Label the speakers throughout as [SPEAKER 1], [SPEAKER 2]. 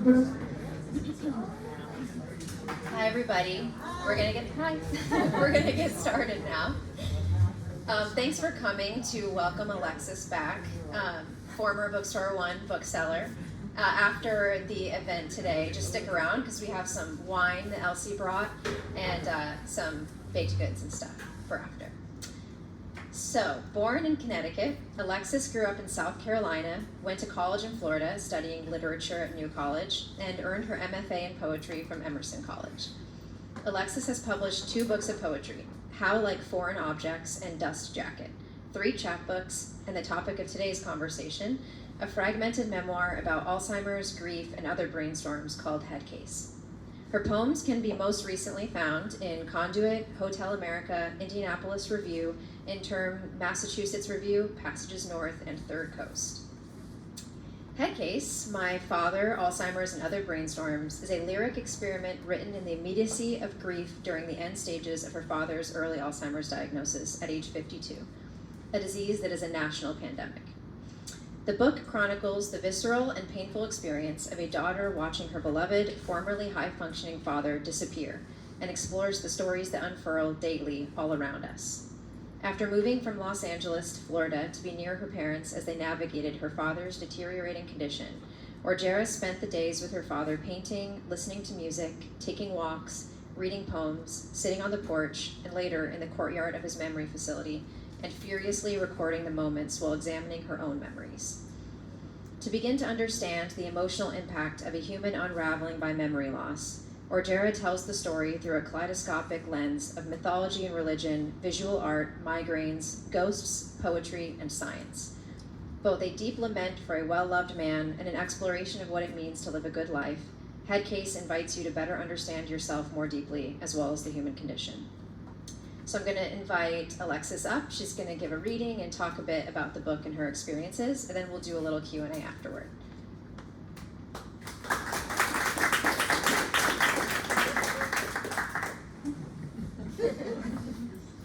[SPEAKER 1] Hi everybody. We're gonna get started now. Thanks for coming to welcome Alexis back, former Bookstore One bookseller. After the event today, just stick around because we have some wine that Elsie brought and some baked goods and stuff for after. So, born in Connecticut, Alexis grew up in South Carolina, went to college in Florida studying literature at New College, and earned her MFA in poetry from Emerson College. Alexis has published 2 books of poetry, How Like Foreign Objects and Dust Jacket, 3 chapbooks, and the topic of today's conversation, a fragmented memoir about Alzheimer's, grief, and other brainstorms called Head Case. Her poems can be most recently found in Conduit, Hotel America, Indianapolis Review, Interim, Massachusetts Review, Passages North, and Third Coast. Head Case, My Father, Alzheimer's, and Other Brainstorms is a lyric experiment written in the immediacy of grief during the end stages of her father's early Alzheimer's diagnosis at age 52, a disease that is a national pandemic. The book chronicles the visceral and painful experience of a daughter watching her beloved, formerly high-functioning father disappear, and explores the stories that unfurl daily all around us. After moving from Los Angeles to Florida to be near her parents as they navigated her father's deteriorating condition, Orgera spent the days with her father painting, listening to music, taking walks, reading poems, sitting on the porch, and later in the courtyard of his memory facility, and furiously recording the moments while examining her own memories. To begin to understand the emotional impact of a human unraveling by memory loss, Orgera tells the story through a kaleidoscopic lens of mythology and religion, visual art, migraines, ghosts, poetry, and science. Both a deep lament for a well-loved man and an exploration of what it means to live a good life, Head Case invites you to better understand yourself more deeply, as well as the human condition. So I'm going to invite Alexis up. She's going to give a reading and talk a bit about the book and her experiences, and then we'll do a little Q&A afterward.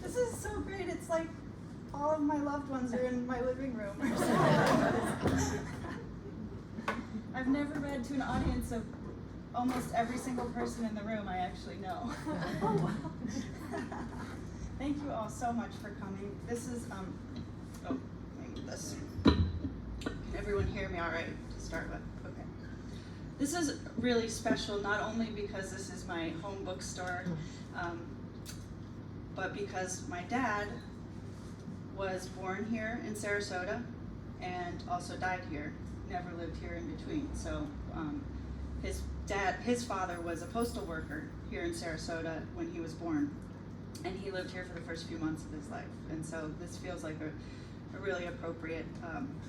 [SPEAKER 2] This is so great. It's like all of my loved ones are in my living room. I've never read to an audience of almost every single person in the room I actually know. Oh, wow. Thank you all so much for coming. This is, let me get this. Can everyone hear me all right to start with? Okay. This is really special, not only because this is my home bookstore, but because my dad was born here in Sarasota and also died here, never lived here in between. So his father was a postal worker here in Sarasota when he was born. And he lived here for the first few months of his life. And so this feels like a really appropriate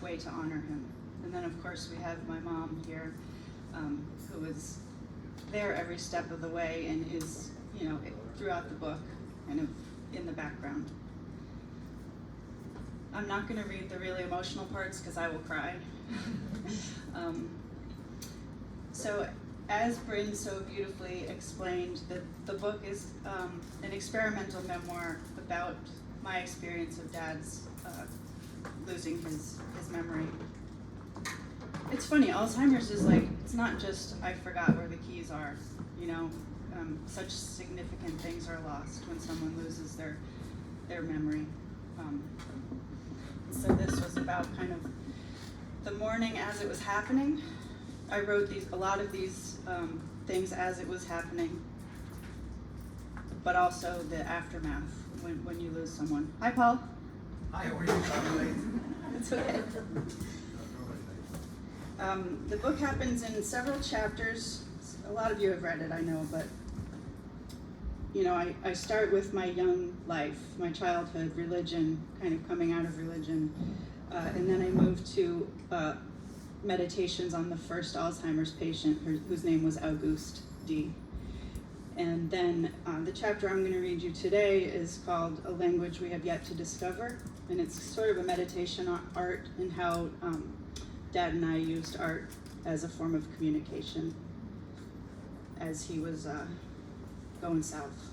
[SPEAKER 2] way to honor him. And then of course we have my mom here, who is there every step of the way and is, throughout the book, kind of in the background. I'm not gonna read the really emotional parts because I will cry. So as Bryn so beautifully explained, the book is an experimental memoir about my experience of Dad's losing his memory. It's funny, Alzheimer's is like, it's not just I forgot where the keys are, such significant things are lost when someone loses their memory. So this was about kind of the morning as it was happening. I wrote a lot of these things as it was happening, but also the aftermath when you lose someone. Hi, Paul.
[SPEAKER 3] Hi, how are you?
[SPEAKER 2] It's okay. The book happens in several chapters. A lot of you have read it, I know, but I start with my young life, my childhood, religion, kind of coming out of religion, and then I move to meditations on the first Alzheimer's patient, whose name was Auguste D. And then the chapter I'm going to read you today is called A Language We Have Yet to Discover, and it's sort of a meditation on art and how Dad and I used art as a form of communication as he was going south.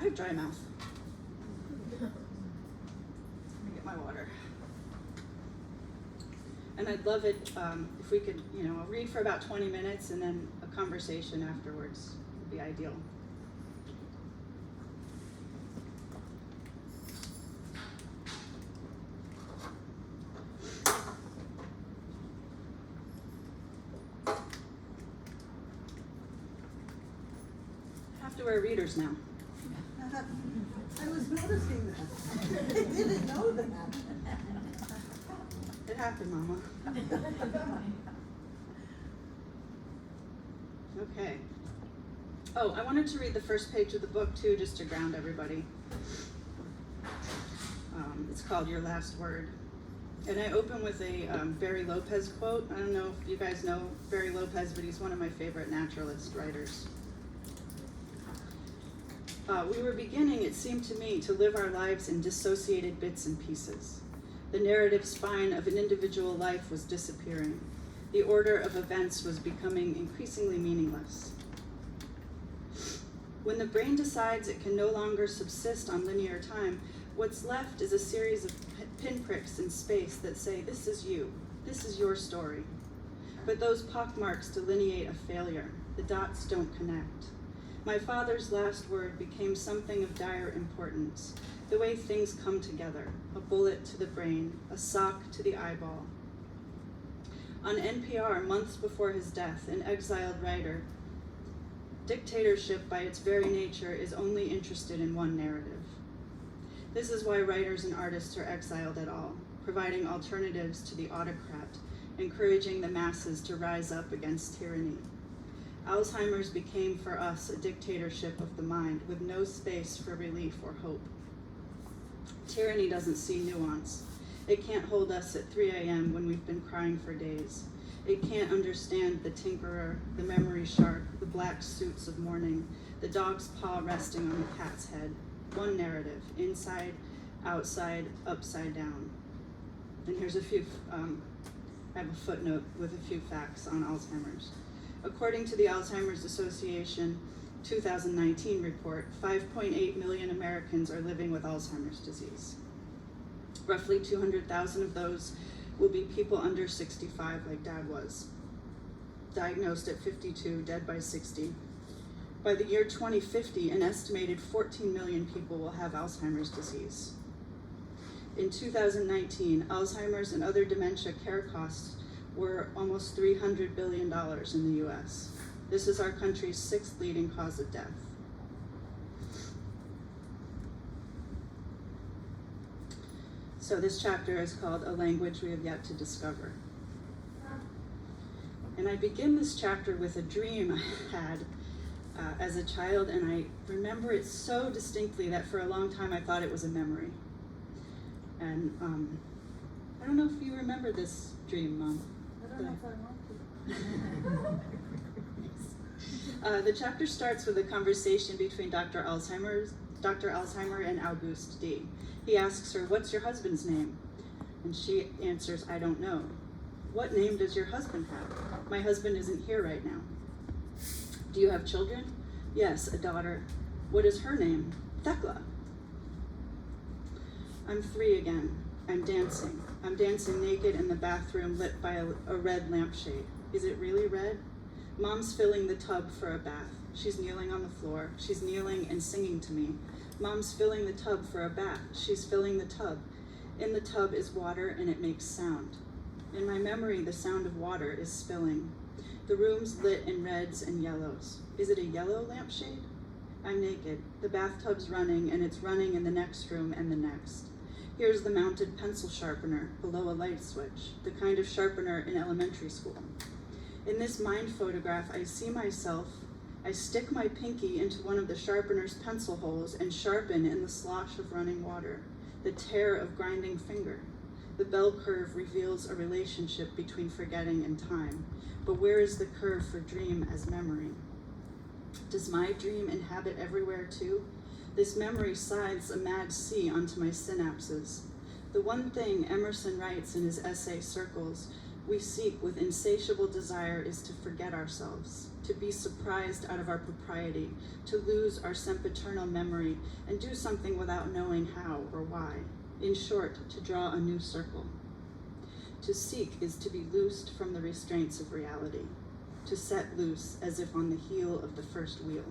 [SPEAKER 2] I have dry mouth. Let me get my water. And I'd love it if we could, I'll read for about 20 minutes and then a conversation afterwards would be ideal. I have to wear readers now.
[SPEAKER 4] I was noticing that. I didn't know that.
[SPEAKER 2] It happened, Mama. Okay. Oh, I wanted to read the first page of the book too, just to ground everybody. It's called Your Last Word. And I open with a Barry Lopez quote. I don't know if you guys know Barry Lopez, but he's one of my favorite naturalist writers. We were beginning, it seemed to me, to live our lives in dissociated bits and pieces. The narrative spine of an individual life was disappearing. The order of events was becoming increasingly meaningless. When the brain decides it can no longer subsist on linear time, what's left is a series of pinpricks in space that say, this is you, this is your story. But those pockmarks delineate a failure. The dots don't connect. My father's last word became something of dire importance, the way things come together, a bullet to the brain, a sock to the eyeball. On NPR, months before his death, an exiled writer, dictatorship by its very nature is only interested in one narrative. This is why writers and artists are exiled at all, providing alternatives to the autocrat, encouraging the masses to rise up against tyranny. Alzheimer's became for us a dictatorship of the mind with no space for relief or hope. Tyranny doesn't see nuance. It can't hold us at 3 a.m. when we've been crying for days. It can't understand the tinkerer, the memory shark, the black suits of mourning, the dog's paw resting on the cat's head. One narrative, inside, outside, upside down. And here's a few, I have a footnote with a few facts on Alzheimer's. According to the Alzheimer's Association 2019 report, 5.8 million Americans are living with Alzheimer's disease. Roughly 200,000 of those will be people under 65, like Dad was. Diagnosed at 52, dead by 60. By the year 2050, an estimated 14 million people will have Alzheimer's disease. In 2019, Alzheimer's and other dementia care costs were almost $300 billion in the US. This is our country's 6th leading cause of death. So this chapter is called A Language We Have Yet to Discover. And I begin this chapter with a dream I had as a child, and I remember it so distinctly that for a long time I thought it was a memory. And I don't know if you remember this dream, Mom.
[SPEAKER 4] I don't know if I want to.
[SPEAKER 2] The chapter starts with a conversation between Dr. Alzheimer and Auguste D. He asks her, "What's your husband's name?" And she answers, "I don't know." "What name does your husband have?" "My husband isn't here right now." "Do you have children?" "Yes, a daughter." "What is her name?" "Thecla." I'm 3 again. I'm dancing. I'm dancing naked in the bathroom lit by a red lampshade. Is it really red? Mom's filling the tub for a bath. She's kneeling on the floor. She's kneeling and singing to me. Mom's filling the tub for a bath. She's filling the tub. In the tub is water and it makes sound. In my memory, the sound of water is spilling. The room's lit in reds and yellows. Is it a yellow lampshade? I'm naked. The bathtub's running and it's running in the next room and the next. Here's the mounted pencil sharpener below a light switch, the kind of sharpener in elementary school. In this mind photograph, I see myself. I stick my pinky into one of the sharpener's pencil holes and sharpen in the slosh of running water, the tear of grinding finger. The bell curve reveals a relationship between forgetting and time, but where is the curve for dream as memory? Does my dream inhabit everywhere too? This memory scythes a mad sea onto my synapses. The one thing Emerson writes in his essay Circles, we seek with insatiable desire is to forget ourselves, to be surprised out of our propriety, to lose our sempiternal memory and do something without knowing how or why. In short, to draw a new circle. To seek is to be loosed from the restraints of reality, to set loose as if on the heel of the first wheel.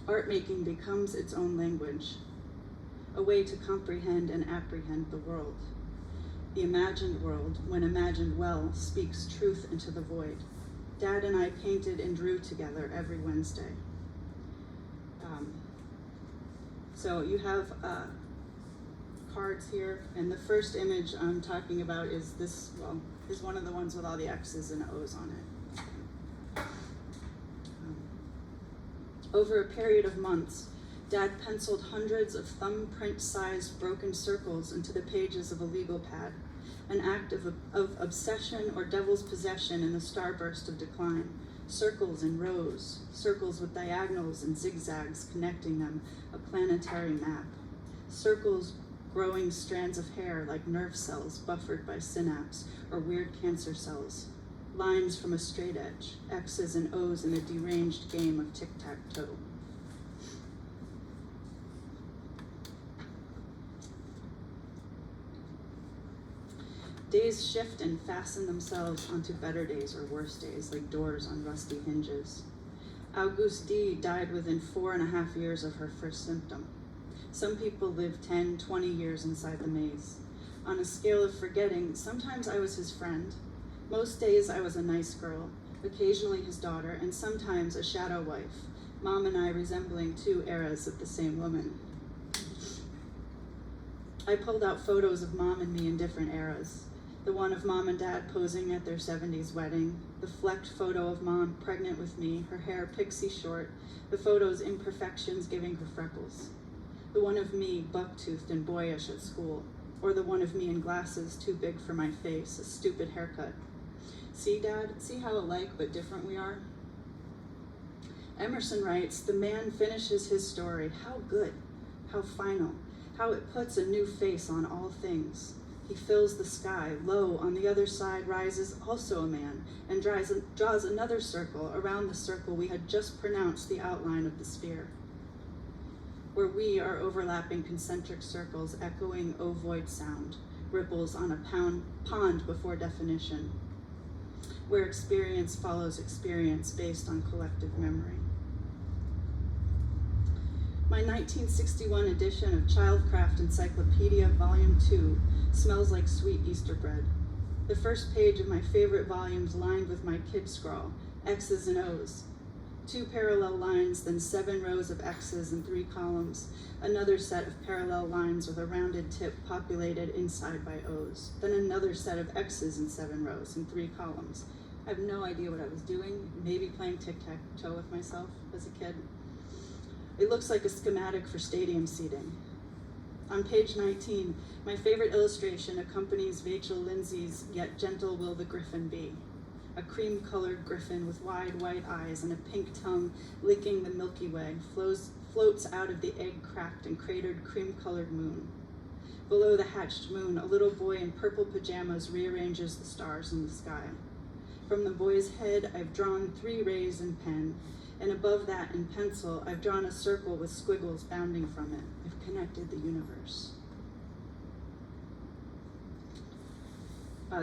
[SPEAKER 2] Art making becomes its own language, a way to comprehend and apprehend the world. The imagined world, when imagined well, speaks truth into the void. Dad and I painted and drew together every Wednesday. So you have cards here, and the first image I'm talking about is this, is one of the ones with all the X's and O's on it. Over a period of months, Dad penciled hundreds of thumbprint-sized broken circles into the pages of a legal pad, an act of obsession or devil's possession in the starburst of decline. Circles in rows, circles with diagonals and zigzags connecting them, a planetary map. Circles growing strands of hair like nerve cells buffered by synapse or weird cancer cells. Lines from a straight edge, X's and O's in a deranged game of tic-tac-toe. Days shift and fasten themselves onto better days or worse days, like doors on rusty hinges. Auguste D. died within 4.5 years of her first symptom. Some people live 10, 20 years inside the maze. On a scale of forgetting, sometimes I was his friend. Most days I was a nice girl, occasionally his daughter, and sometimes a shadow wife, Mom and I resembling two eras of the same woman. I pulled out photos of Mom and me in different eras. The one of Mom and Dad posing at their 70s wedding, the flecked photo of Mom pregnant with me, her hair pixie short, the photo's imperfections giving her freckles. The one of me buck-toothed and boyish at school, or the one of me in glasses too big for my face, a stupid haircut. See, Dad, see how alike but different we are? Emerson writes, the man finishes his story. How good, how final, how it puts a new face on all things. He fills the sky. Lo, on the other side rises also a man, and draws another circle around the circle we had just pronounced the outline of the sphere. Where we are overlapping concentric circles, echoing ovoid sound, ripples on a pond before definition. Where experience follows experience based on collective memory. My 1961 edition of Childcraft Encyclopedia, Volume 2, smells like sweet Easter bread. The first page of my favorite volumes lined with my kid scrawl, X's and O's. 2 parallel lines, then 7 rows of X's and 3 columns, another set of parallel lines with a rounded tip populated inside by O's, then another set of X's in 7 rows and 3 columns. I have no idea what I was doing, maybe playing tic-tac-toe with myself as a kid. It looks like a schematic for stadium seating. On page 19, my favorite illustration accompanies Vachel Lindsay's Yet Gentle Will the Griffin Be. A cream-colored griffin with wide white eyes and a pink tongue licking the Milky Way floats out of the egg-cracked and cratered cream-colored moon. Below the hatched moon, a little boy in purple pajamas rearranges the stars in the sky. From the boy's head, I've drawn 3 rays in pen, and above that, in pencil, I've drawn a circle with squiggles bounding from it. I've connected the universe.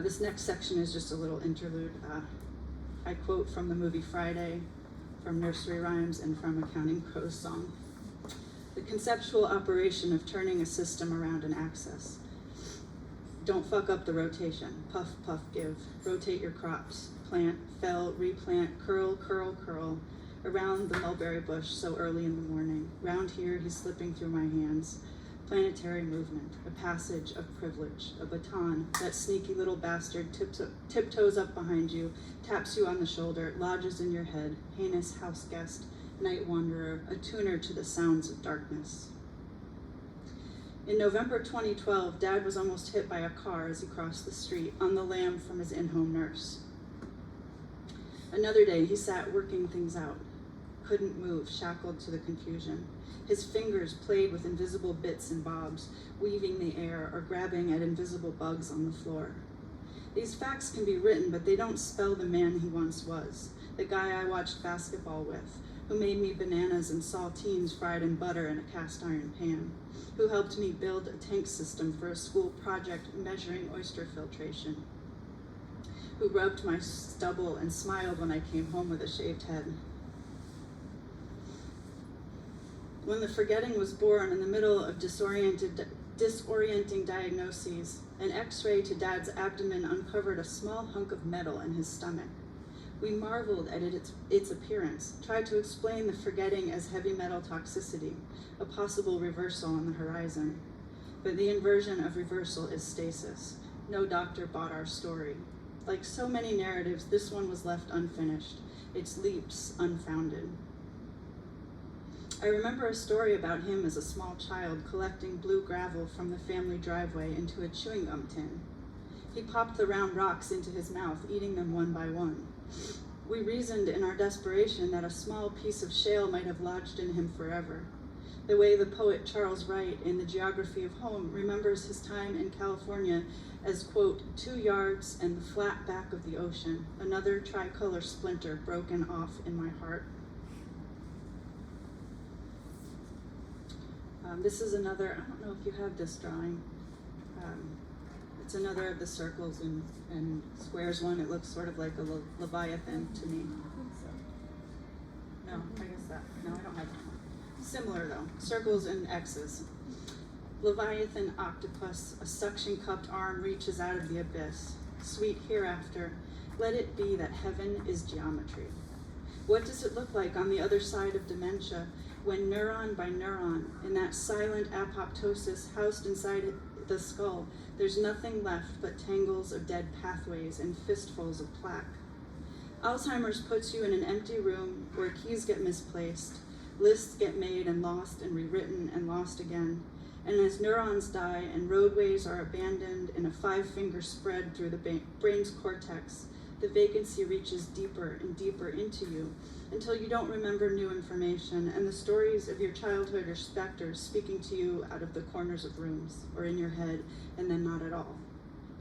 [SPEAKER 2] This next section is just a little interlude. I quote from the movie Friday, from Nursery Rhymes, and from a Counting Crows song. The conceptual operation of turning a system around an axis. Don't fuck up the rotation. Puff, puff, give. Rotate your crops. Plant, fell, replant, curl, curl, curl. Around the mulberry bush so early in the morning. Round here, he's slipping through my hands. Planetary movement, a passage of privilege, a baton. That sneaky little bastard tiptoes up behind you, taps you on the shoulder, lodges in your head. Heinous house guest, night wanderer, attuner to the sounds of darkness. In November 2012, Dad was almost hit by a car as he crossed the street, on the lam from his in-home nurse. Another day, he sat working things out. Couldn't move, shackled to the confusion. His fingers played with invisible bits and bobs, weaving the air or grabbing at invisible bugs on the floor. These facts can be written, but they don't spell the man he once was, the guy I watched basketball with, who made me bananas and saltines fried in butter in a cast iron pan, who helped me build a tank system for a school project measuring oyster filtration, who rubbed my stubble and smiled when I came home with a shaved head. When the forgetting was born in the middle of disorienting diagnoses, an x-ray to Dad's abdomen uncovered a small hunk of metal in his stomach. We marveled at its appearance, tried to explain the forgetting as heavy metal toxicity, a possible reversal on the horizon. But the inversion of reversal is stasis. No doctor bought our story. Like so many narratives, this one was left unfinished, its leaps unfounded. I remember a story about him as a small child collecting blue gravel from the family driveway into a chewing gum tin. He popped the round rocks into his mouth, eating them one by one. We reasoned in our desperation that a small piece of shale might have lodged in him forever, the way the poet Charles Wright in The Geography of Home remembers his time in California as, quote, 2 yards and the flat back of the ocean, another tricolor splinter broken off in my heart. This is another, I don't know if you have this drawing. It's another of the circles and squares one. It looks sort of like a Leviathan to me. No, I guess that, no, I don't have that one. Similar though, circles and X's. Leviathan octopus, a suction-cupped arm reaches out of the abyss. Sweet hereafter, let it be that heaven is geometry. What does it look like on the other side of dementia, when neuron by neuron, in that silent apoptosis housed inside the skull, there's nothing left but tangles of dead pathways and fistfuls of plaque? Alzheimer's puts you in an empty room where keys get misplaced, lists get made and lost and rewritten and lost again, and as neurons die and roadways are abandoned in a 5-finger spread through the brain's cortex, the vacancy reaches deeper and deeper into you until you don't remember new information, and the stories of your childhood are specters speaking to you out of the corners of rooms or in your head, and then not at all.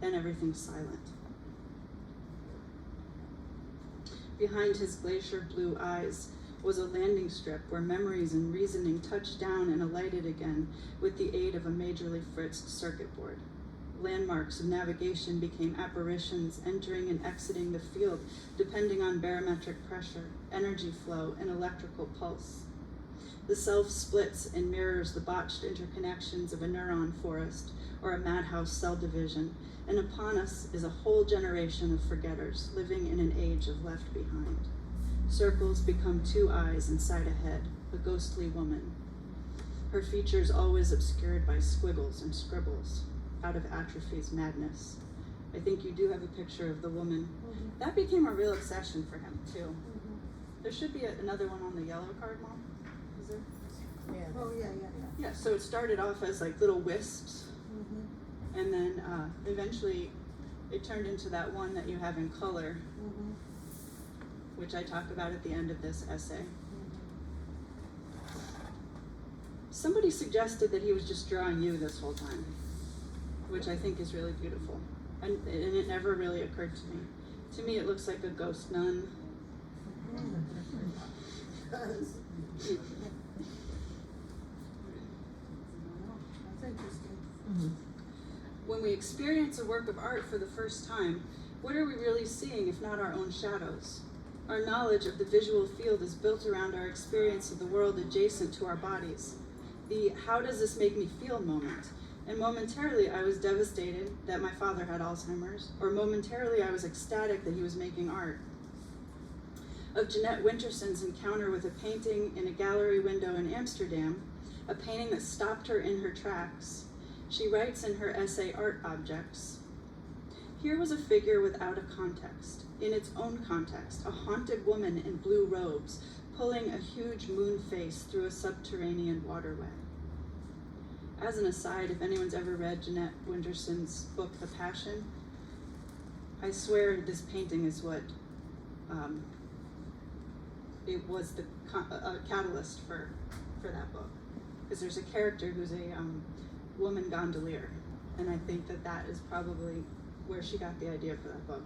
[SPEAKER 2] Then everything's silent. Behind his glacier blue eyes was a landing strip where memories and reasoning touched down and alighted again with the aid of a majorly fritzed circuit board. Landmarks of navigation became apparitions entering and exiting the field depending on barometric pressure, energy flow, and electrical pulse. The self splits and mirrors the botched interconnections of a neuron forest or a madhouse cell division, and upon us is a whole generation of forgetters living in an age of left behind. Circles become 2 eyes inside a head, a ghostly woman. Her features always obscured by squiggles and scribbles, out of atrophy's madness. I think you do have a picture of the woman.
[SPEAKER 4] Mhm.
[SPEAKER 2] That became a real obsession for him, too.
[SPEAKER 4] Mhm.
[SPEAKER 2] There should be another one on the yellow card, Mom. Is there?
[SPEAKER 4] Oh, yeah.
[SPEAKER 2] Yeah, so it started off as like little wisps,
[SPEAKER 4] Mhm.
[SPEAKER 2] and then eventually it turned into that one that you have in color,
[SPEAKER 4] Mhm.
[SPEAKER 2] which I talk about at the end of this essay. Somebody suggested that he was just drawing you this whole time, which I think is really beautiful. And it never really occurred to me. To me, it looks like a ghost nun.
[SPEAKER 4] That's interesting.
[SPEAKER 2] When we experience a work of art for the first time, what are we really seeing if not our own shadows? Our knowledge of the visual field is built around our experience of the world adjacent to our bodies. The "how does this make me feel" moment. And momentarily I was devastated that my father had Alzheimer's, or momentarily I was ecstatic that he was making art. Of Jeanette Winterson's encounter with a painting in a gallery window in Amsterdam, a painting that stopped her in her tracks, she writes in her essay Art Objects, "Here was a figure without a context. In its own context, a haunted woman in blue robes, pulling a huge moon face through a subterranean waterway." As an aside, if anyone's ever read Jeanette Winterson's book, The Passion, I swear this painting is what it was the catalyst for that book. Because there's a character who's a woman gondolier, and I think that is probably where she got the idea for that book.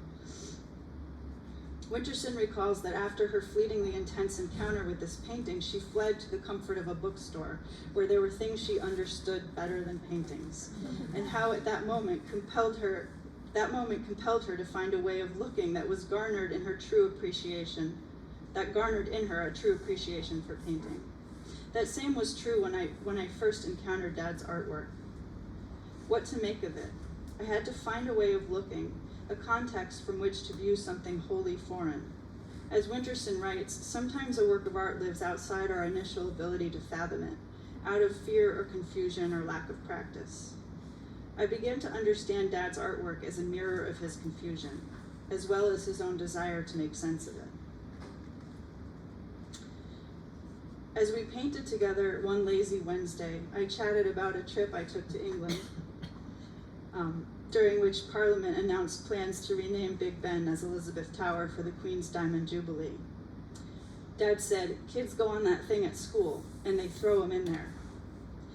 [SPEAKER 2] Winterson recalls that after her fleetingly intense encounter with this painting, she fled to the comfort of a bookstore where there were things she understood better than paintings, and how at that moment compelled her to find a way of looking that garnered in her a true appreciation for painting. That same was true when I first encountered Dad's artwork. What to make of it? I had to find a way of looking, a context from which to view something wholly foreign. As Winterson writes, sometimes a work of art lives outside our initial ability to fathom it, out of fear or confusion or lack of practice. I began to understand Dad's artwork as a mirror of his confusion, as well as his own desire to make sense of it. As we painted together one lazy Wednesday, I chatted about a trip I took to England, during which Parliament announced plans to rename Big Ben as Elizabeth Tower for the Queen's Diamond Jubilee. Dad said, "Kids go on that thing at school, and they throw them in there."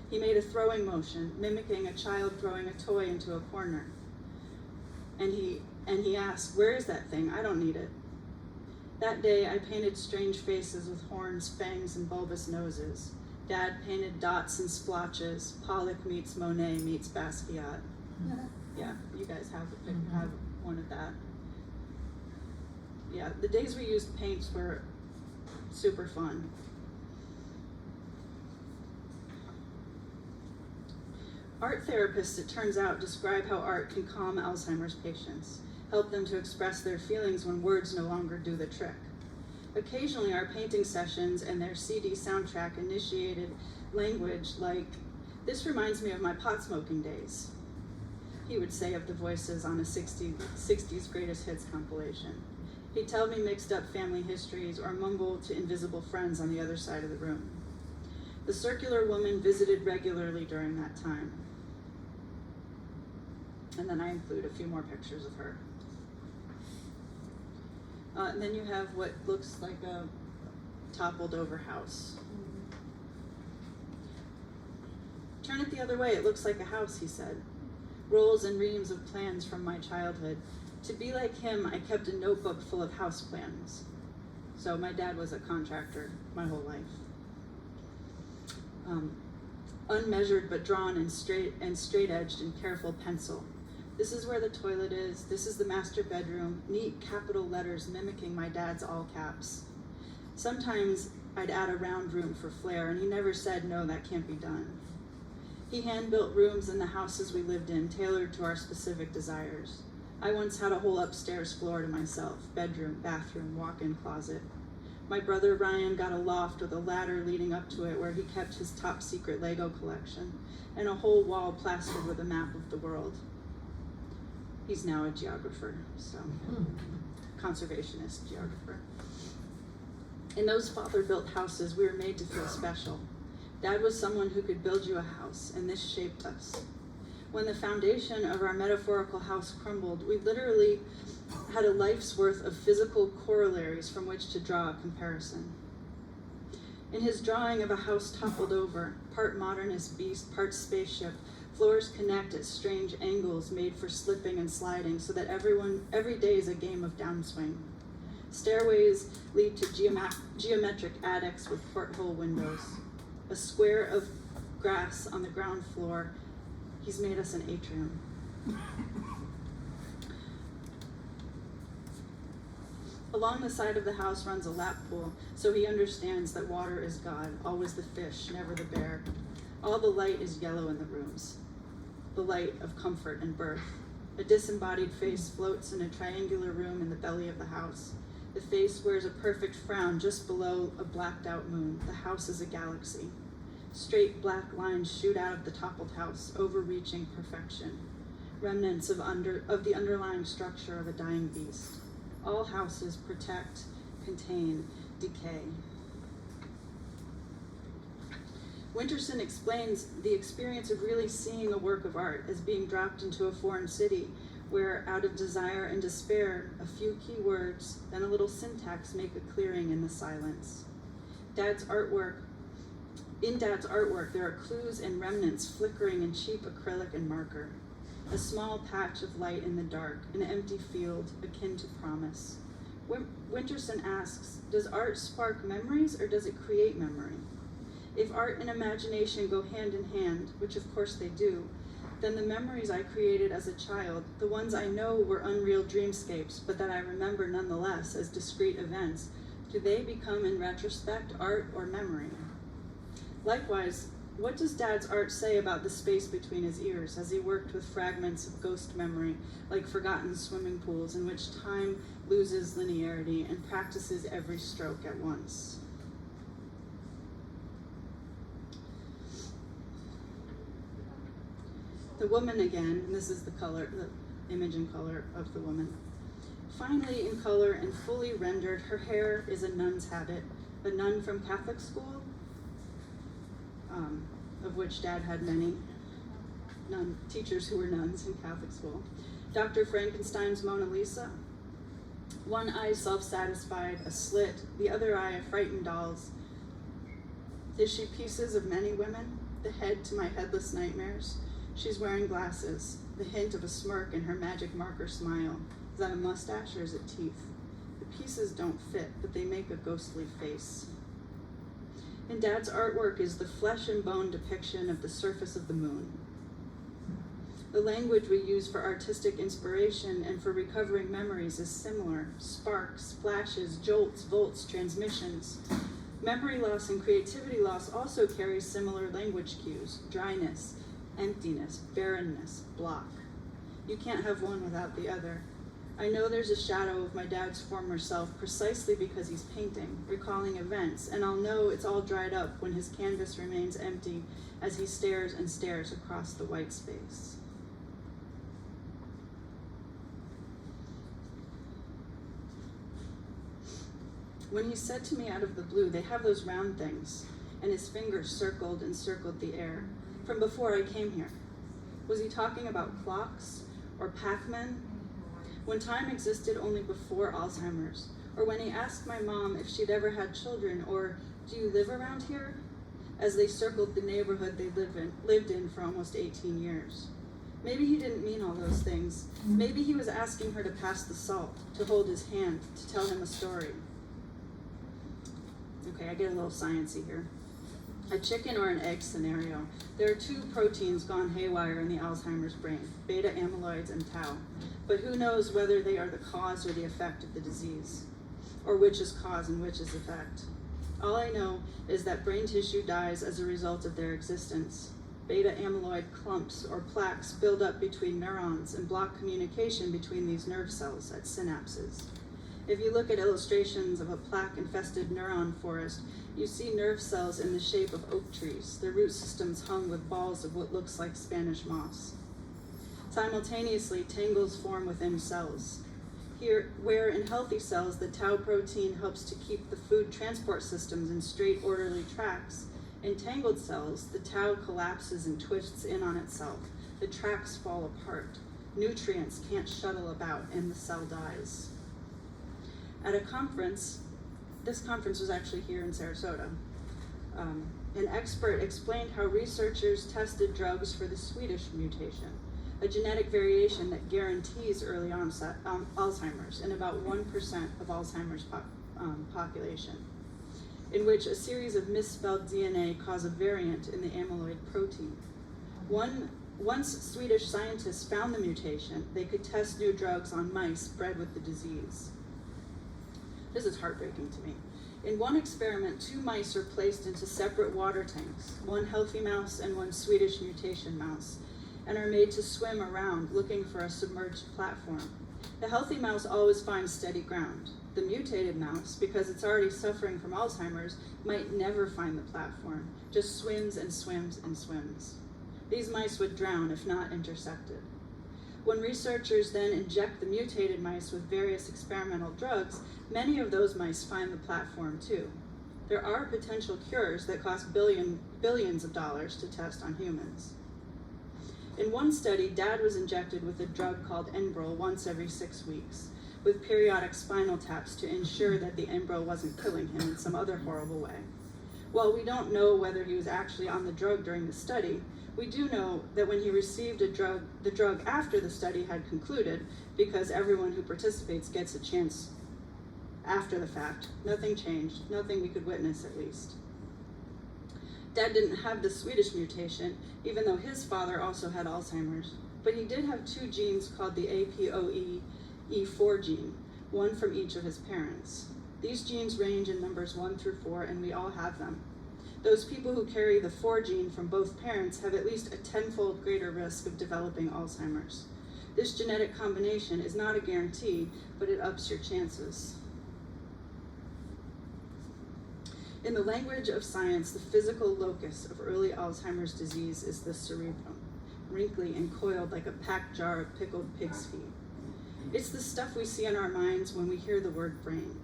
[SPEAKER 2] He made a throwing motion, mimicking a child throwing a toy into a corner. And he asked, "Where is that thing? I don't need it." That day, I painted strange faces with horns, fangs, and bulbous noses. Dad painted dots and splotches. Pollock meets Monet meets Basquiat. Yeah, you guys have one of that. Yeah, the days we used paints were super fun. Art therapists, it turns out, describe how art can calm Alzheimer's patients, help them to express their feelings when words no longer do the trick. Occasionally, our painting sessions and their CD soundtrack initiated language like, "This reminds me of my pot smoking days," he would say of the voices on a 60s greatest hits compilation. He'd tell me mixed up family histories or mumble to invisible friends on the other side of the room. The circular woman visited regularly during that time. And then I include a few more pictures of her. And then you have what looks like a toppled over house. "Turn it the other way, it looks like a house," he said. Rolls and reams of plans from my childhood. To be like him, I kept a notebook full of house plans. So my dad was a contractor my whole life. Unmeasured but drawn and straight-edged in careful pencil. This is where the toilet is. This is the master bedroom. Neat capital letters mimicking my dad's all caps. Sometimes I'd add a round room for flair, and he never said, "No, that can't be done." He hand-built rooms in the houses we lived in, tailored to our specific desires. I once had a whole upstairs floor to myself, bedroom, bathroom, walk-in closet. My brother Ryan got a loft with a ladder leading up to it where he kept his top-secret Lego collection, and a whole wall plastered with a map of the world. He's now a geographer, so conservationist geographer. In those father-built houses, we were made to feel special. Dad was someone who could build you a house, and this shaped us. When the foundation of our metaphorical house crumbled, we literally had a life's worth of physical corollaries from which to draw a comparison. In his drawing of a house toppled over, part modernist beast, part spaceship, floors connect at strange angles made for slipping and sliding so that every day is a game of downswing. Stairways lead to geometric attics with porthole windows. A square of grass on the ground floor. He's made us an atrium. Along the side of the house runs a lap pool, so he understands that water is God, always the fish, never the bear. All the light is yellow in the rooms, the light of comfort and birth. A disembodied face floats in a triangular room in the belly of the house. The face wears a perfect frown just below a blacked out moon. The house is a galaxy. Straight black lines shoot out of the toppled house, overreaching perfection. Remnants of the underlying structure of a dying beast. All houses protect, contain, decay. Winterson explains the experience of really seeing a work of art as being dropped into a foreign city where, out of desire and despair, a few key words, then a little syntax make a clearing in the silence. In Dad's artwork, there are clues and remnants flickering in cheap acrylic and marker. A small patch of light in the dark, an empty field akin to promise. Winterson asks, does art spark memories or does it create memory? If art and imagination go hand in hand, which of course they do, then the memories I created as a child, the ones I know were unreal dreamscapes, but that I remember nonetheless as discrete events, do they become in retrospect art or memory? Likewise, what does Dad's art say about the space between his ears as he worked with fragments of ghost memory, like forgotten swimming pools in which time loses linearity and practices every stroke at once? The woman again, and this is the color, the image in color of the woman. Finely in color and fully rendered, her hair is a nun's habit, a nun from Catholic school, of which Dad had many teachers who were nuns in Catholic school. Dr. Frankenstein's Mona Lisa. One eye self-satisfied, a slit, the other eye a frightened doll's. Is she pieces of many women, the head to my headless nightmares? She's wearing glasses, the hint of a smirk in her magic marker smile. Is that a mustache or is it teeth? The pieces don't fit, but they make a ghostly face. In Dad's artwork is the flesh and bone depiction of the surface of the moon. The language we use for artistic inspiration and for recovering memories is similar. Sparks, flashes, jolts, volts, transmissions. Memory loss and creativity loss also carry similar language cues: dryness, emptiness, barrenness, block. You can't have one without the other. I know there's a shadow of my dad's former self precisely because he's painting, recalling events, and I'll know it's all dried up when his canvas remains empty as he stares and stares across the white space. When he said to me out of the blue, "They have those round things," and his fingers circled and circled the air, from before I came here. Was he talking about clocks or Pac-Man? When time existed only before Alzheimer's, or when he asked my mom if she'd ever had children, or "Do you live around here?" as they circled the neighborhood they lived in for almost 18 years. Maybe he didn't mean all those things. Maybe he was asking her to pass the salt, to hold his hand, to tell him a story. Okay, I get a little sciencey here. A chicken or an egg scenario. There are two proteins gone haywire in the Alzheimer's brain, beta amyloids and tau. But who knows whether they are the cause or the effect of the disease, or which is cause and which is effect. All I know is that brain tissue dies as a result of their existence. Beta amyloid clumps or plaques build up between neurons and block communication between these nerve cells at synapses. If you look at illustrations of a plaque-infested neuron forest, you see nerve cells in the shape of oak trees, their root systems hung with balls of what looks like Spanish moss. Simultaneously, tangles form within cells. Here, where in healthy cells the tau protein helps to keep the food transport systems in straight, orderly tracks, in tangled cells, the tau collapses and twists in on itself. The tracks fall apart. Nutrients can't shuttle about, and the cell dies. At a conference, this conference was actually here in Sarasota, an expert explained how researchers tested drugs for the Swedish mutation, a genetic variation that guarantees early onset Alzheimer's in about 1% of Alzheimer's population, in which a series of misspelled DNA cause a variant in the amyloid protein. Once Swedish scientists found the mutation, they could test new drugs on mice bred with the disease. This is heartbreaking to me. In one experiment, 2 mice were placed into separate water tanks, one healthy mouse and one Swedish mutation mouse, and are made to swim around looking for a submerged platform. The healthy mouse always finds steady ground. The mutated mouse, because it's already suffering from Alzheimer's, might never find the platform, just swims and swims and swims. These mice would drown if not intercepted. When researchers then inject the mutated mice with various experimental drugs, many of those mice find the platform too. There are potential cures that cost billions of dollars to test on humans. In one study, Dad was injected with a drug called Enbrel once every 6 weeks, with periodic spinal taps to ensure that the Enbrel wasn't killing him in some other horrible way. While we don't know whether he was actually on the drug during the study, we do know that when he received the drug after the study had concluded, because everyone who participates gets a chance after the fact. Nothing changed, nothing we could witness at least. Dad didn't have the Swedish mutation, even though his father also had Alzheimer's, but he did have 2 genes called the APOE4 gene, one from each of his parents. These genes range in numbers 1 through 4, and we all have them. Those people who carry the 4 gene from both parents have at least a 10-fold greater risk of developing Alzheimer's. This genetic combination is not a guarantee, but it ups your chances. In the language of science, the physical locus of early Alzheimer's disease is the cerebrum, wrinkly and coiled like a packed jar of pickled pig's feet. It's the stuff we see in our minds when we hear the word brain.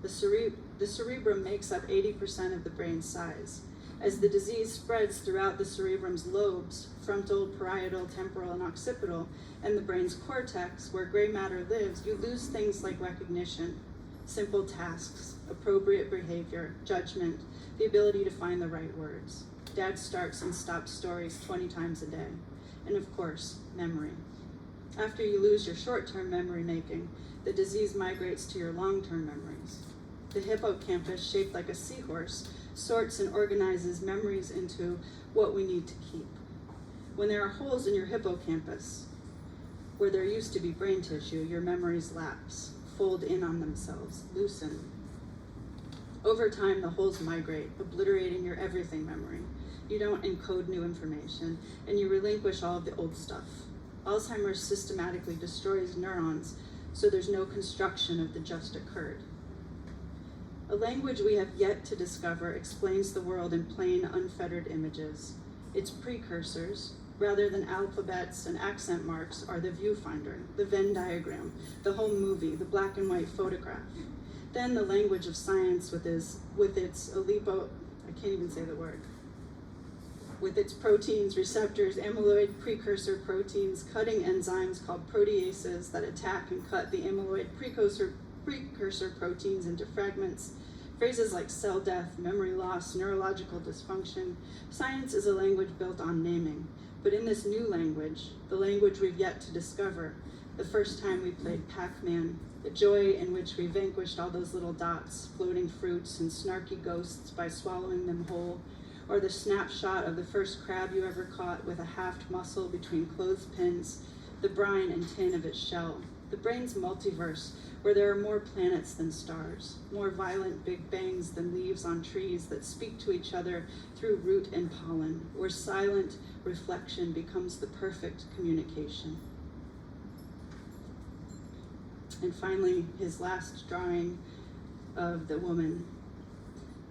[SPEAKER 2] The cerebrum makes up 80% of the brain's size. As the disease spreads throughout the cerebrum's lobes, frontal, parietal, temporal, and occipital, and the brain's cortex, where gray matter lives, you lose things like recognition, simple tasks, appropriate behavior, judgment, the ability to find the right words. Dad starts and stops stories 20 times a day. And of course, memory. After you lose your short-term memory making, the disease migrates to your long-term memories. The hippocampus, shaped like a seahorse, sorts and organizes memories into what we need to keep. When there are holes in your hippocampus, where there used to be brain tissue, your memories lapse, fold in on themselves, loosen. Over time, the holes migrate, obliterating your everything memory. You don't encode new information, and you relinquish all of the old stuff. Alzheimer's systematically destroys neurons, so there's no construction of the just occurred. A language we have yet to discover explains the world in plain, unfettered images. Its precursors, rather than alphabets and accent marks, are the viewfinder, the Venn diagram, the home movie, the black and white photograph. Then the language of science with its with its proteins, receptors, amyloid precursor proteins, cutting enzymes called proteases that attack and cut the amyloid precursor proteins into fragments, phrases like cell death, memory loss, neurological dysfunction. Science is a language built on naming, but in this new language, the language we've yet to discover, the first time we played Pac-Man, the joy in which we vanquished all those little dots, floating fruits and snarky ghosts by swallowing them whole, or the snapshot of the first crab you ever caught with a haft muscle between clothespins, the brine and tin of its shell, the brain's multiverse, where there are more planets than stars, more violent big bangs than leaves on trees that speak to each other through root and pollen, where silent reflection becomes the perfect communication. And finally, his last drawing of the woman.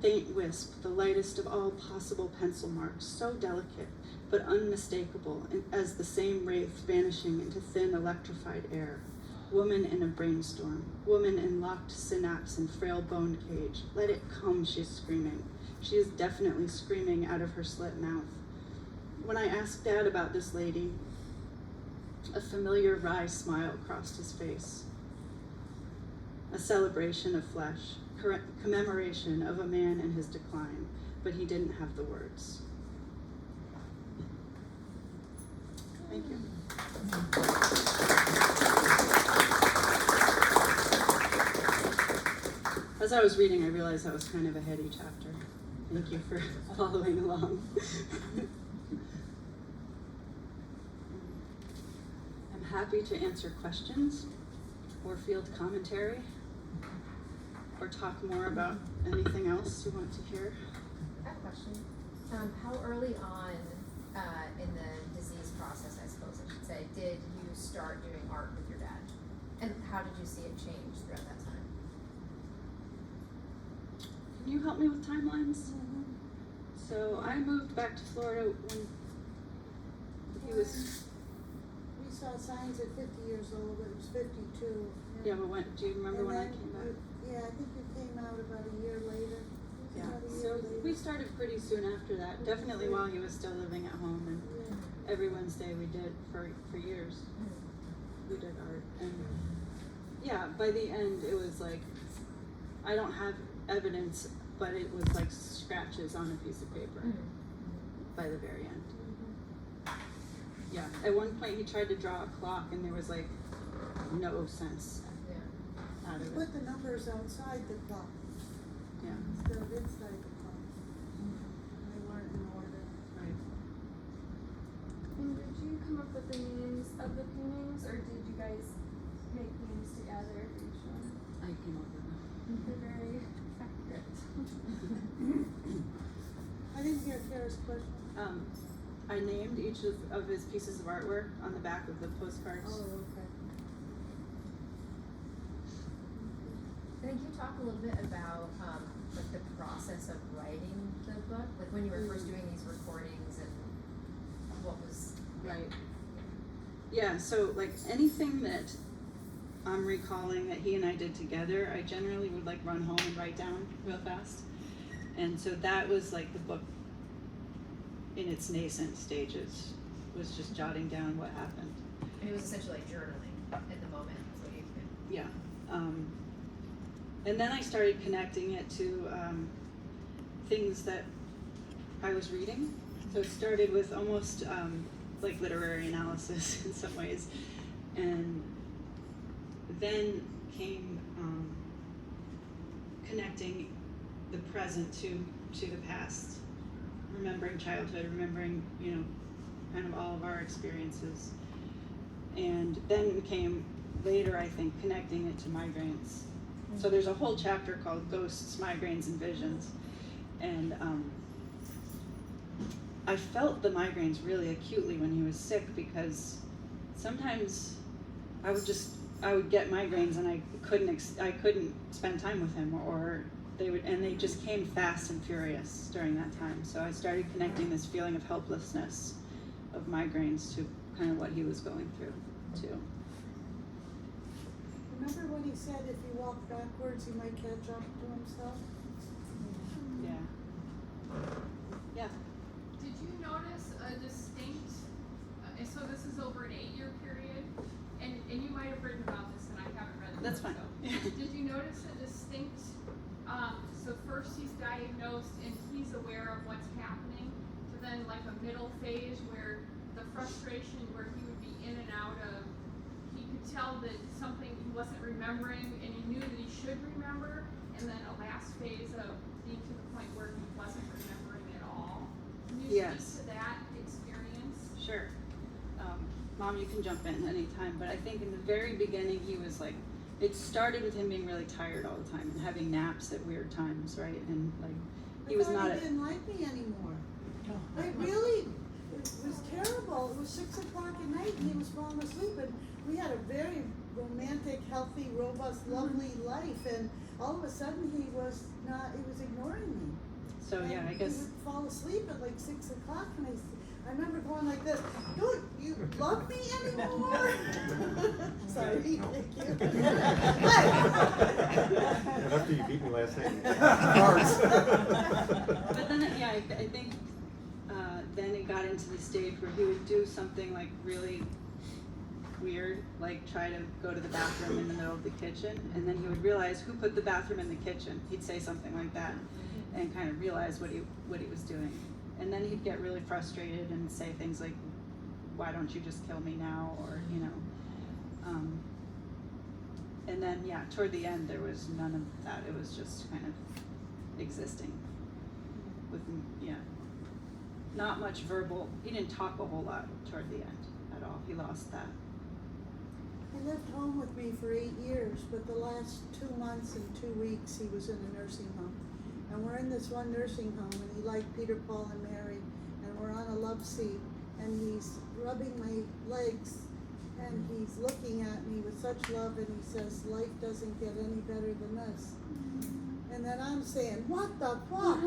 [SPEAKER 2] Faint wisp, the lightest of all possible pencil marks, so delicate, but unmistakable as the same wraith vanishing into thin electrified air. Woman in a brainstorm, woman in locked synapse and frail boned cage. Let it come, she's screaming. She is definitely screaming out of her slit mouth. When I asked Dad about this lady, a familiar wry smile crossed his face. A celebration of flesh, commemoration of a man in his decline, but he didn't have the words. Thank you. As I was reading, I realized that was kind of a heady chapter. Thank you for following along. I'm happy to answer questions or field commentary, or talk more about anything else you want to hear.
[SPEAKER 1] I have a question. How early on in the disease process, I suppose I should say, did you start doing art with your dad? And how did you see it change throughout that time?
[SPEAKER 2] Can you help me with timelines?
[SPEAKER 4] Mhm.
[SPEAKER 2] So I moved back to Florida when he was,
[SPEAKER 4] We saw signs at 50 years old, but it was 52.
[SPEAKER 2] yeah, but when, do you remember
[SPEAKER 4] And
[SPEAKER 2] when I
[SPEAKER 4] then,
[SPEAKER 2] came back?
[SPEAKER 4] Yeah, I think you came out about a year later.
[SPEAKER 2] Yeah,
[SPEAKER 4] About a year
[SPEAKER 2] so
[SPEAKER 4] later.
[SPEAKER 2] we started pretty soon after that, definitely while he was still living at home, and
[SPEAKER 4] Yeah.
[SPEAKER 2] every Wednesday we did for years. We did art, and yeah, by the end it was like, I don't have evidence, but it was like scratches on a piece of paper by the very end. Yeah, at one point he tried to draw a clock and there was like no sense.
[SPEAKER 1] Yeah.
[SPEAKER 2] out of it.
[SPEAKER 4] Put the numbers outside the clock
[SPEAKER 2] Yeah,
[SPEAKER 4] instead of inside the clock. They weren't in order.
[SPEAKER 2] right.
[SPEAKER 5] And did you come up with the names of the paintings, or did you guys make names together for each one?
[SPEAKER 2] I came up with them.
[SPEAKER 5] They're very accurate.
[SPEAKER 4] I didn't hear Kara's question.
[SPEAKER 2] I named each of his pieces of artwork on the back of the postcards.
[SPEAKER 4] Oh, okay.
[SPEAKER 1] Can you talk a little bit about like the process of writing the book, like when you were first doing these recordings and what was
[SPEAKER 2] Right. Yeah, so like anything that I'm recalling that he and I did together, I generally would like run home and write down real fast. And so that was like the book in its nascent stages, was just jotting down what happened.
[SPEAKER 1] And it was essentially like journaling in the moment. That's what you did.
[SPEAKER 2] Yeah. And then I started connecting it to things that I was reading. So it started with almost like literary analysis in some ways. And then came connecting the present to the past. Remembering childhood, remembering, you know, kind of all of our experiences. And then came later, I think, connecting it to migraines. So there's a whole chapter called Ghosts, Migraines, and Visions. And I felt the migraines really acutely when he was sick, because sometimes I would get migraines and I couldn't spend time with him, or they just came fast and furious during that time. So I started connecting this feeling of helplessness of migraines to kind of what he was going through too.
[SPEAKER 4] Remember when he said if you walk backwards, he might catch up to himself?
[SPEAKER 2] Yeah. Yeah.
[SPEAKER 6] Did you notice a distinct, so this is over an 8-year period, and you might have written about this and I haven't read the
[SPEAKER 2] That's
[SPEAKER 6] book,
[SPEAKER 2] fine.
[SPEAKER 6] so. Did you notice a distinct, so first he's diagnosed and he's aware of what's happening, to then like a middle phase where the frustration where he would be in and out of, he could tell that something he wasn't remembering and he knew that he should remember, and then a last phase of being to the point where he wasn't remembering at all. Can you
[SPEAKER 2] Yes.
[SPEAKER 6] speak to that experience?
[SPEAKER 2] Sure. Mom, you can jump in anytime, but I think in the very beginning he was like, it started with him being really tired all the time and having naps at weird times, right? And like, he was not
[SPEAKER 4] he didn't like me anymore. It was terrible. It was 6 o'clock at night and he was falling asleep, and we had a very romantic, healthy, robust, lovely life, and all of a sudden he was ignoring me.
[SPEAKER 2] So yeah, I guess.
[SPEAKER 4] He would fall asleep at like 6 o'clock, and I remember going like this, "Don't you love me anymore?" Sorry, thank you.
[SPEAKER 7] After you beat me last night.
[SPEAKER 2] But then, yeah, I think then it got into the stage where he would do something like really weird, like try to go to the bathroom in the middle of the kitchen, and then he would realize who put the bathroom in the kitchen. He'd say something like that, and kind of realize what he was doing. And then he'd get really frustrated and say things like, "Why don't you just kill me now?" Or, you know. And then, yeah, toward the end, there was none of that. It was just kind of existing with, yeah, not much verbal. He didn't talk a whole lot toward the end at all. He lost that.
[SPEAKER 4] He lived home with me for 8 years, but the last 2 months and 2 weeks he was in a nursing home. And we're in this one nursing home, and he liked Peter, Paul, and Mary, and we're on a love seat, and he's rubbing my legs, and he's looking at me with such love, and he says, "Life doesn't get any better than this." And then I'm saying, "What the fuck?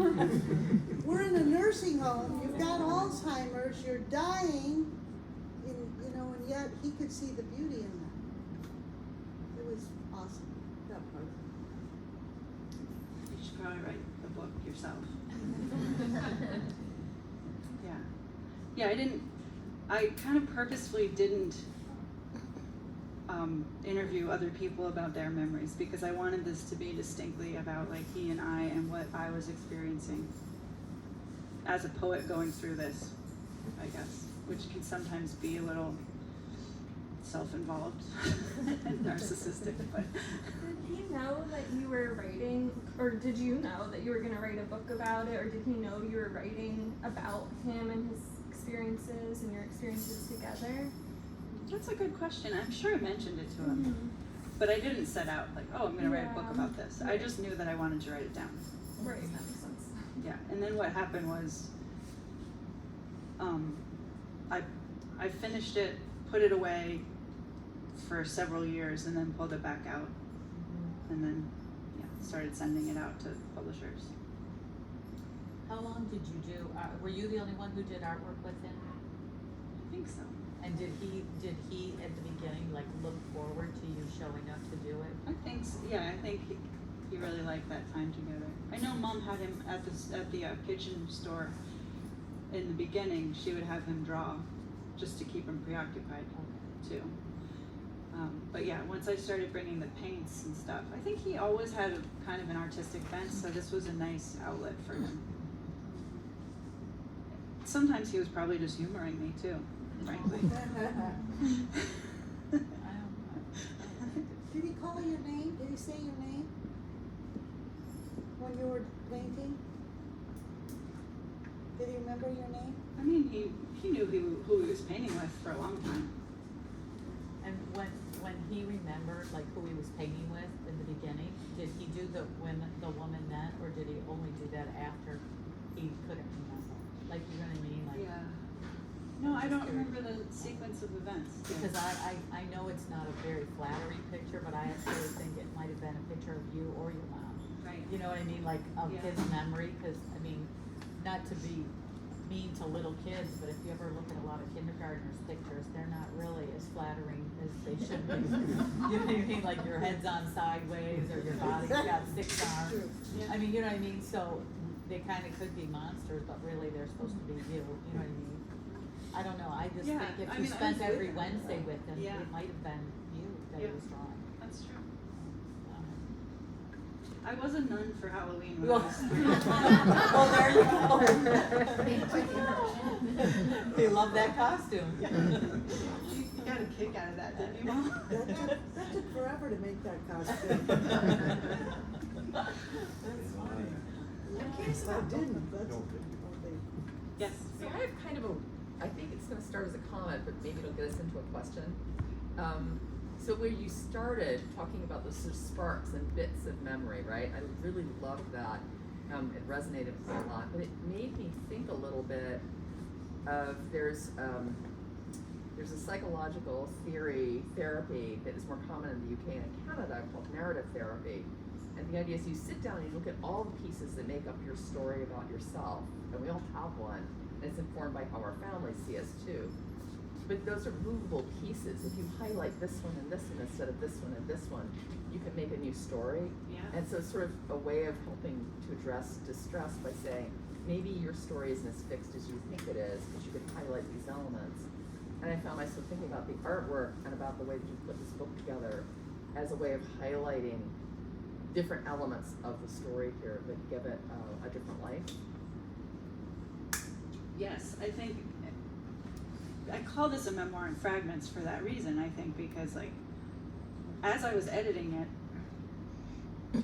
[SPEAKER 4] We're in a nursing home, you've got Alzheimer's, you're dying," and yet he could see the beauty in that. It was awesome, that part.
[SPEAKER 2] You should probably write the book yourself. Yeah, I kind of purposefully didn't interview other people about their memories, because I wanted this to be distinctly about like he and I and what I was experiencing as a poet going through this, I guess, which can sometimes be a little self-involved and narcissistic, but
[SPEAKER 5] Did he know that you were writing, or did you know that you were going to write a book about it, or did he know you were writing about him and his experiences and your experiences together?
[SPEAKER 2] that's a good question. I'm sure I mentioned it to him, but I didn't set out like, oh, I'm going to write a book about this. I just knew that I wanted to write it down.
[SPEAKER 5] Right, that makes sense.
[SPEAKER 2] Yeah, and then what happened was, I finished it, put it away for several years, and then pulled it back out, and then started sending it out to publishers.
[SPEAKER 8] How long did you do, were you the only one who did artwork with him?
[SPEAKER 2] I think so.
[SPEAKER 8] And did he at the beginning like look forward to you showing up to do it?
[SPEAKER 2] I think so. Yeah, I think he really liked that time together. I know Mom had him at the kitchen store. In the beginning, she would have him draw, just to keep him preoccupied too. But yeah, once I started bringing the paints and stuff, I think he always had a kind of an artistic bent, so this was a nice outlet for him. Sometimes he was probably just humoring me too, frankly.
[SPEAKER 4] Did he call your name? Did he say your name when you were painting? Did he remember your name?
[SPEAKER 2] I mean, he knew who he was painting with for a long time.
[SPEAKER 8] And when he remembered like who he was painting with in the beginning, did he do the woman then, or did he only do that after he couldn't remember? Like, you know what I mean? Like,
[SPEAKER 2] Yeah. No, I don't remember the sequence of events.
[SPEAKER 8] because I know it's not a very flattery picture, but I actually think it might have been a picture of you or your mom.
[SPEAKER 2] Right.
[SPEAKER 8] You know what I mean? Like, of
[SPEAKER 2] Yeah.
[SPEAKER 8] his memory, because, I mean, not to be mean to little kids, but if you ever look at a lot of kindergartners' pictures, they're not really as flattering as they should be. You know what I mean? Like, your head's on sideways, or your body's got 6 arms. I mean, you know what I mean? So, they kind of could be monsters, but really they're supposed to be you. You know what I mean? I don't know, I just
[SPEAKER 2] Yeah,
[SPEAKER 8] think if
[SPEAKER 2] I
[SPEAKER 8] you
[SPEAKER 2] mean, I
[SPEAKER 8] spent
[SPEAKER 2] was
[SPEAKER 8] every
[SPEAKER 2] with him.
[SPEAKER 8] Wednesday with him,
[SPEAKER 2] Yeah.
[SPEAKER 8] it might have been you that he
[SPEAKER 2] Yeah.
[SPEAKER 8] was drawing.
[SPEAKER 2] That's true. I was a nun for Halloween when
[SPEAKER 8] Well,
[SPEAKER 2] I was 3.
[SPEAKER 8] well, there you go. He loved that costume.
[SPEAKER 2] You got a kick out of that, didn't you, Mom?
[SPEAKER 4] That took forever to make that costume.
[SPEAKER 8] That's funny.
[SPEAKER 9] I'm curious
[SPEAKER 4] I
[SPEAKER 9] about
[SPEAKER 4] didn't, that's.
[SPEAKER 7] No.
[SPEAKER 2] Yes.
[SPEAKER 9] So I have kind of I think it's gonna start as a comment, but maybe it'll get us into a question. So where you started talking about those sort of sparks and bits of memory, right? I really loved that. It resonated with me a lot, but it made me think a little bit of there's a psychological therapy that is more common in the UK and in Canada called narrative therapy. And the idea is you sit down and you look at all the pieces that make up your story about yourself, and we all have one, and it's informed by how our families see us too. But those are movable pieces. If you highlight this one and this one instead of this one and this one, you can make a new story.
[SPEAKER 2] Yeah.
[SPEAKER 9] And so it's sort of a way of helping to address distress by saying, maybe your story isn't as fixed as you think it is, but you can highlight these elements. And I found myself thinking about the artwork and about the way that you put this book together as a way of highlighting different elements of the story here that give it a different life.
[SPEAKER 2] Yes, I think I call this a memoir in fragments for that reason, I think, because like as I was editing it,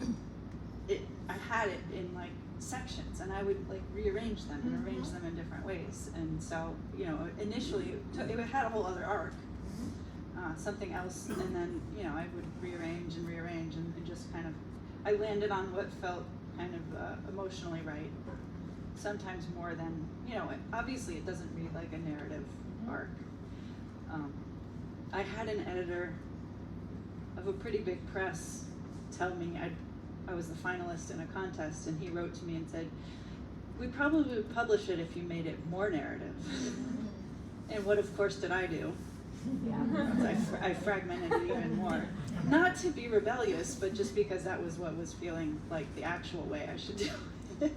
[SPEAKER 2] I had it in like sections, and I would like rearrange them and arrange them in different ways. And so, you know, initially it had a whole other arc, something else, and then, you know, I would rearrange and just kind of, I landed on what felt kind of emotionally right. Sometimes more than, you know, obviously it doesn't read like a narrative arc. I had an editor of a pretty big press tell me I was the finalist in a contest, and he wrote to me and said, "We probably would publish it if you made it more narrative." And what, of course, did I do?
[SPEAKER 8] Yeah.
[SPEAKER 2] I fragmented it even more. Not to be rebellious, but just because that was what was feeling like the actual way I should do it.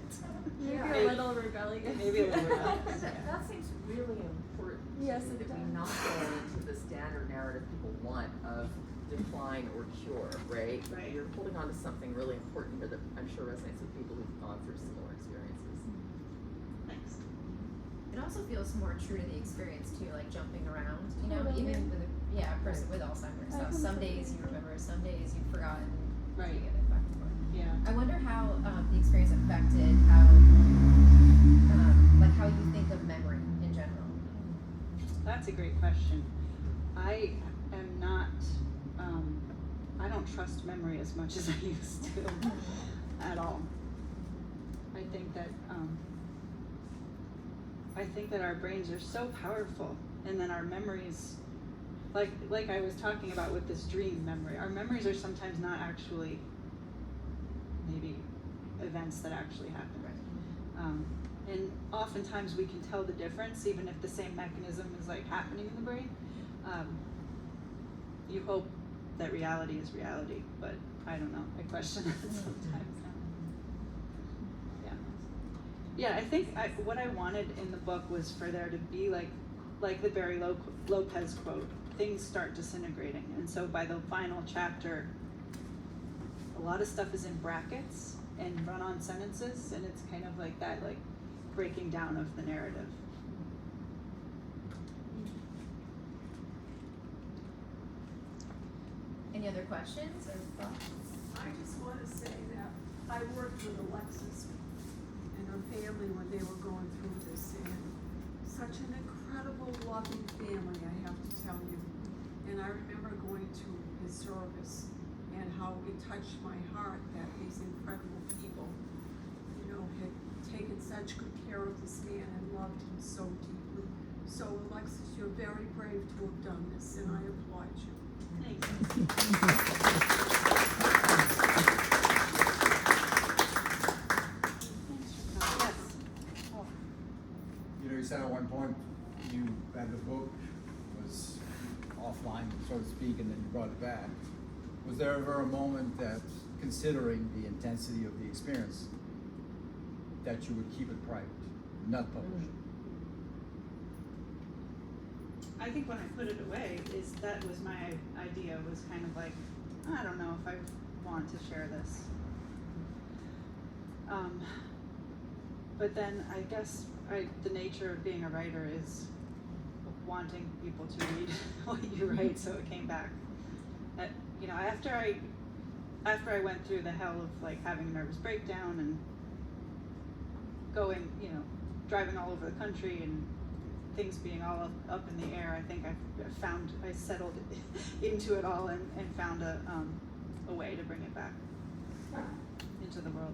[SPEAKER 5] Maybe
[SPEAKER 9] Yeah.
[SPEAKER 5] a little rebellious.
[SPEAKER 2] Maybe a little rebellious.
[SPEAKER 9] That seems really important.
[SPEAKER 5] Yes,
[SPEAKER 9] that
[SPEAKER 5] it
[SPEAKER 9] we
[SPEAKER 5] does.
[SPEAKER 9] not go into the standard narrative people want of decline or cure, right?
[SPEAKER 2] Right.
[SPEAKER 9] You're holding on to something really important here that I'm sure resonates with people who've gone through similar experiences.
[SPEAKER 2] Thanks.
[SPEAKER 1] It also feels more true to the experience too, like jumping around, you know,
[SPEAKER 5] Totally.
[SPEAKER 1] even with yeah, a person with Alzheimer's. So some days you remember, some days you've forgotten.
[SPEAKER 2] Right.
[SPEAKER 1] You get it back and forth.
[SPEAKER 2] Yeah.
[SPEAKER 1] I wonder how the experience affected how, like how you think of memory in general.
[SPEAKER 2] That's a great question. I am not, I don't trust memory as much as I used to at all. I think that our brains are so powerful, and then our memories, like I was talking about with this dream memory, our memories are sometimes not actually maybe events that actually happened. And oftentimes we can tell the difference even if the same mechanism is like happening in the brain. You hope that reality is reality, but I don't know, I question it sometimes. Yeah, I think what I wanted in the book was for there to be like the Barry Lopez quote, things start disintegrating. And so by the final chapter, a lot of stuff is in brackets and run-on sentences, and it's kind of like that, like breaking down of the narrative.
[SPEAKER 1] Any other questions or thoughts?
[SPEAKER 10] I just want to say that I worked with Alexis and her family when they were going through this, and such an incredible, loving family, I have to tell you. And I remember going to his service and how it touched my heart that these incredible people, you know, had taken such good care of this man and loved him so deeply. So Alexis, you're very brave to have done this, and I applaud you.
[SPEAKER 3] You know, you said at one point that the book was offline, so to speak, and then you brought it back. Was there ever a moment that, considering the intensity of the experience, that you would keep it private, not publish it?
[SPEAKER 2] I think when I put it away, that was my idea, was kind of like, I don't know if I want to share this. But then I guess the nature of being a writer is wanting people to read what you write, so it came back. You know, after I went through the hell of like having a nervous breakdown and going, you know, driving all over the country and things being all up in the air, I think I settled into it all and found a way to bring it back into the world.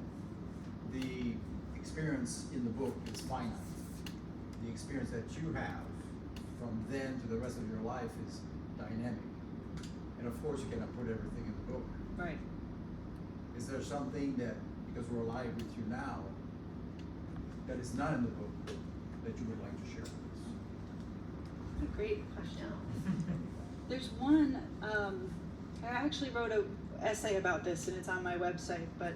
[SPEAKER 3] The experience in the book is finite. The experience that you have from then to the rest of your life is dynamic. And of course, you cannot put everything in the book.
[SPEAKER 2] Right.
[SPEAKER 3] Is there something that, because we're alive with you now, that is not in the book that you would like to share with us?
[SPEAKER 2] What a great question. There's one, I actually wrote an essay about this and it's on my website, but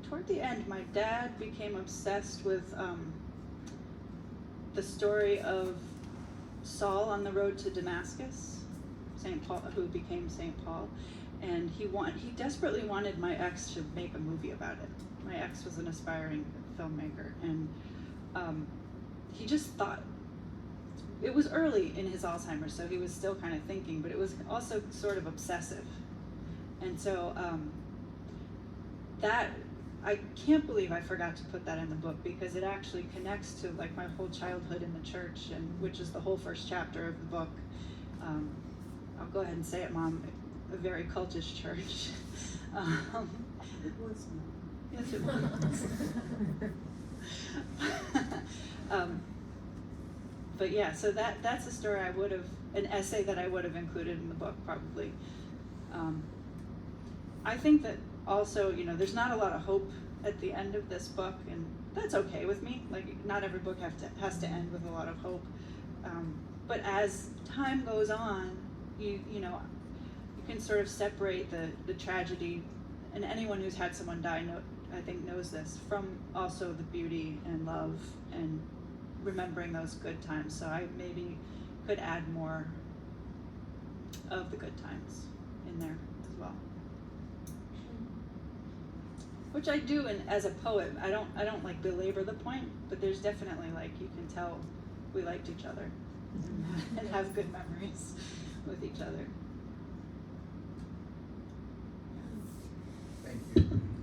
[SPEAKER 2] toward the end, my dad became obsessed with the story of Saul on the road to Damascus, St. Paul, who became St. Paul, and he desperately wanted my ex to make a movie about it. My ex was an aspiring filmmaker, and he just thought, it was early in his Alzheimer's, so he was still kind of thinking, but it was also sort of obsessive. And so that, I can't believe I forgot to put that in the book, because it actually connects to like my whole childhood in the church, and which is the whole first chapter of the book. I'll go ahead and say it, Mom, a very cultish church.
[SPEAKER 4] It was not.
[SPEAKER 2] Yes, it was. But yeah, so that's a story an essay that I would have included in the book probably. I think that also, you know, there's not a lot of hope at the end of this book, and that's okay with me. Like, not every book has to end with a lot of hope. But as time goes on, you know, you can sort of separate the tragedy, and anyone who's had someone die, I think knows this, from also the beauty and love and remembering those good times. So I maybe could add more of the good times in there as well. Which I do, and as a poet, I don't like belabor the point, but there's definitely like, you can tell we liked each other. and have good memories with each other.
[SPEAKER 3] Thank you.